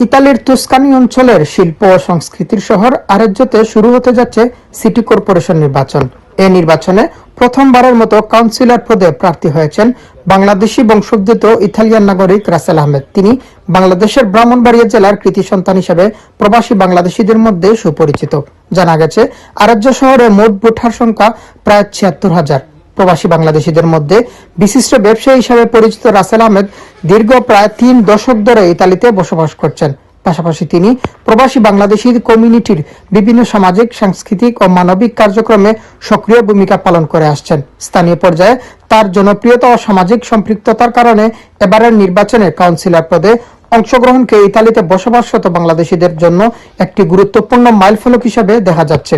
ইতালির তুস্কানি অঞ্চলের শিল্প ও সংস্কৃতির শহর আরেজ্জোতে শুরু হতে যাচ্ছে সিটি কর্পোরেশন নির্বাচন। এই নির্বাচনে প্রথমবারের মতো কাউন্সিলর পদে প্রার্থী হয়েছেন বাংলাদেশি বংশোদ্ভূত ইতালিয়ান নাগরিক রাসেল আহমেদ। তিনি বাংলাদেশের ব্রাহ্মণবাড়িয়া জেলার কৃতি সন্তান হিসেবে প্রবাসী বাংলাদেশিদের মধ্যে সুপরিচিত। জানা গেছে আরেজ্জো শহরে মোট ভোটার সংখ্যা প্রায় ৭৬,০০০। প্রবাসী বাংলাদেশিদের মধ্যে বিশিষ্ট ব্যবসায়ী হিসেবে পরিচিত রাসেল আহমেদ দীর্ঘ প্রায় ৩ দশক ধরে ইতালিতে বসবাস করছেন। পাশাপাশি তিনি প্রবাসী বাংলাদেশি কমিউনিটির বিভিন্ন সামাজিক, সাংস্কৃতিক ও মানবিক কার্যক্রমে সক্রিয় ভূমিকা পালন করে আসছেন। স্থানীয় পর্যায়ে তার জনপ্রিয়তা ও সামাজিক সম্পৃক্ততার কারণে এবারের নির্বাচনে কাউন্সিলর পদে অংশগ্রহণকে ইতালিতে বসবাসরত বাংলাদেশিদের জন্য একটি গুরুত্বপূর্ণ মাইলফলক হিসেবে দেখা যাচ্ছে।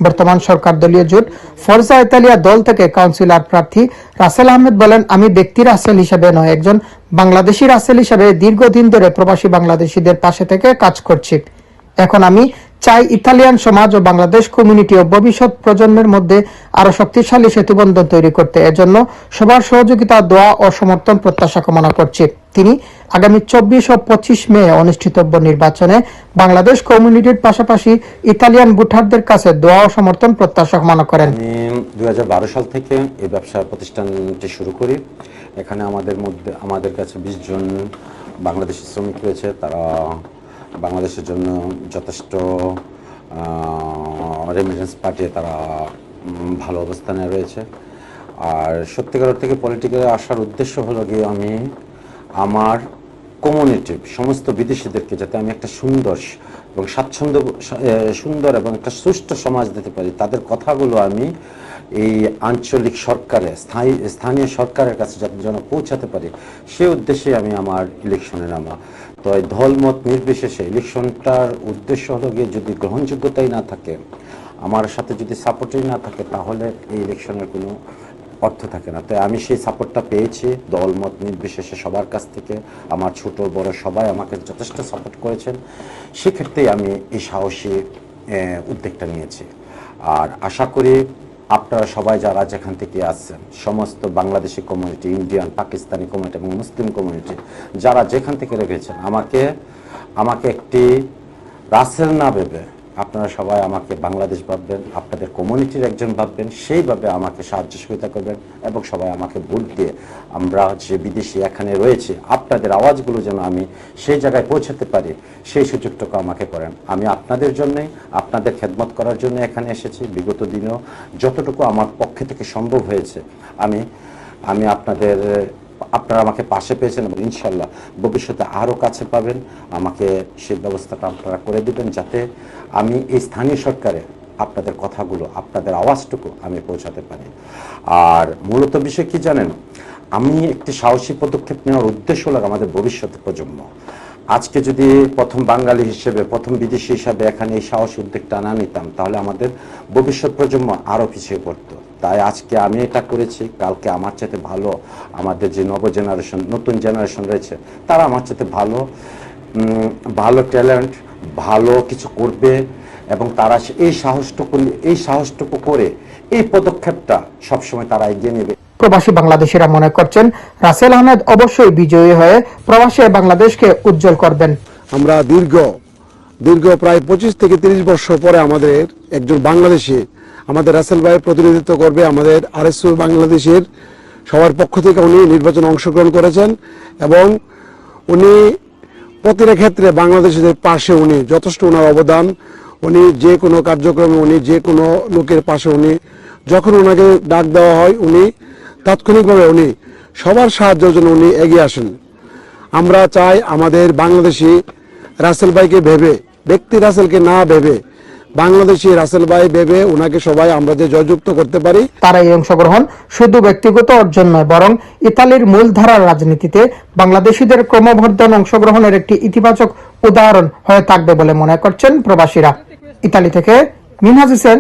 বর্তমান সরকার দলীয় জোট ফরজা ইতালিয়া দল থেকে কাউন্সিলর প্রার্থী রাসেল আহমেদ বলেন, আমি ব্যক্তি রাসেল হিসেবে নয়, একজন বাংলাদেশি রাসেল হিসেবে দীর্ঘদিন ধরে প্রবাসী বাংলাদেশিদের পাশে থেকে কাজ করছি। এখন আমি চাই ইতালিয়ান সমাজ ও বাংলাদেশ কমিউনিটি ও ভবিষ্যৎ প্রজন্মের মধ্যে আরো শক্তিশালী সেতুবন্ধন তৈরি করতে এজন্য সবার সহযোগিতা, দোয়া ও সমর্থন প্রত্যাশা কামনা করছি। তিনি আগামী ২৪ ও ২৫ মে অনুষ্ঠিতব্য নির্বাচনে বাংলাদেশ কমিউনিটির পাশাপাশি ইতালিয়ান ভোটারদের কাছে দোয়া ও সমর্থন প্রত্যাশা কামনা করেন। আমি ২০১২ সাল থেকে এই ব্যবসা প্রতিষ্ঠানটি শুরু করি। এখানে আমাদের কাছে ২০ জন বাংলাদেশি শ্রমিক রয়েছে। তারা বাংলাদেশের জন্য যথেষ্ট রেমিটেন্স পাঠিয়ে তারা ভালো অবস্থানে রয়েছে। আর সত্যিকার থেকে পলিটিক্যালে আসার উদ্দেশ্য হলো গিয়ে আমি আমার কমিউনিটির সমস্ত বিদেশিদেরকে যাতে আমি একটা সুন্দর এবং একটা সুষ্ঠু সমাজ দিতে পারি, তাদের কথাগুলো আমি এই আঞ্চলিক সরকারে, স্থানীয় সরকারের কাছে যাতে যেন পৌঁছাতে পারি, সে উদ্দেশ্যে আমি আমার ইলেকশনে নামা। তো এই দলমত নির্বিশেষে ইলেকশনটার উদ্দেশ্য হলো গিয়ে যদি গ্রহণযোগ্যতাই না থাকে, আমার সাথে যদি সাপোর্টই না থাকে, তাহলে এই ইলেকশনের কোনো অর্থ থাকে না। তাই আমি সেই সাপোর্টটা পেয়েছি দলমত নির্বিশেষে সবার কাছ থেকে। আমার ছোট বড় সবাই আমাকে যথেষ্ট সাপোর্ট করেছেন। সেক্ষেত্রেই আমি এই সাহসী উদ্যোগটা নিয়েছি। আর আশা করি আপনারা সবাই যারা যেখান থেকে আসছেন, সমস্ত Bangladeshi community, Indian, Pakistani community এবং মুসলিম কমিউনিটি যারা যেখান থেকে রেখেছেন, আমাকে একটি রাসেল না ভেবে আপনারা সবাই আমাকে বাংলাদেশ ভাববেন, আপনাদের কমিউনিটির একজন ভাববেন, সেইভাবে আমাকে সাহায্য সহযোগিতা করবেন এবং সবাই আমাকে ভোট দিয়ে আমরা যে বিদেশি এখানে রয়েছে আপনাদের আওয়াজগুলো যেন আমি সেই জায়গায় পৌঁছাতে পারি, সেই সুযোগটুকু আমাকে করেন। আমি আপনাদের জন্যই, আপনাদের খেদমত করার জন্য এখানে এসেছি। বিগত দিনেও যতটুকু আমার পক্ষে থেকে সম্ভব হয়েছে আমি আপনারা আমাকে পাশে পেয়েছেন এবং ইনশাল্লাহ ভবিষ্যতে আরও কাছে পাবেন। আমাকে সেই ব্যবস্থাটা আপনারা করে দেবেন যাতে আমি এই স্থানীয় সরকারে আপনাদের কথাগুলো, আপনাদের আওয়াজটুকু আমি পৌঁছাতে পারি। আর মূলত বিষয় কি জানেন, আমি একটি সাহসী পদক্ষেপ নেওয়ার উদ্দেশ্য হলো আমাদের ভবিষ্যৎ প্রজন্ম। আজকে যদি প্রথম বাঙালি হিসেবে, প্রথম বিদেশি হিসাবে এখানে এই সাহসী উদ্যোগটা না নিতাম, তাহলে আমাদের ভবিষ্যৎ প্রজন্ম আরও পিছিয়ে পড়তো। তাই আজকে আমি এটা করেছি। কালকে আমার চাইতে ভালো আমাদের যে নতুন জেনারেশন রয়েছে, তারা আমার চাইতে ভালো ট্যালেন্ট, ভালো কিছু করবে এবং তারা এই সাহসটুকু করে এই পদক্ষেপটা সবসময় তারা এগিয়ে নেবে। প্রবাসী বাংলাদেশিরা মনে করছেন রাসেল আহমেদ অবশ্যই বিজয়ী হয়ে প্রবাসী বাংলাদেশকে উজ্জ্বল করবেন। আমরা দীর্ঘ প্রায় 25 থেকে 30 বছর পরে আমাদের একজন বাংলাদেশি আমাদের রাসেল ভাই প্রতিনিধিত্ব করবে। আমাদের আরএসইউ বাংলাদেশের সবার পক্ষ থেকে উনি নির্বাচনে অংশগ্রহণ করেছেন এবং উনি প্রতিটা ক্ষেত্রে বাংলাদেশিদের পাশে উনি যথেষ্ট ওনার অবদান। উনি যে কোনো কার্যক্রমে, উনি যে কোনো লোকের পাশে, উনি যখন ওনাকে ডাক দেওয়া হয় উনি তাৎক্ষণিকভাবে উনি সবার সাহায্যের জন্য উনি এগিয়ে আসেন। আমরা চাই আমাদের বাংলাদেশি রাসেল ভাইকে ভেবে, ব্যক্তি রাসেলকে না ভেবে, বাংলাদেশি রাসেল ভাই ভেবে ওনাকে সবাই আমরা যে জয়যুক্ত করতে পারি। তার এই অংশগ্রহণ শুধু ব্যক্তিগত অর্জন নয়, বরং ইতালির মূলধারার রাজনীতিতে বাংলাদেশিদের ক্রমবর্ধমান অংশগ্রহণের একটি ইতিবাচক উদাহরণ হয়ে থাকবে বলে মনে করছেন প্রবাসীরা। ইতালি থেকে মিনহাজ হোসেন,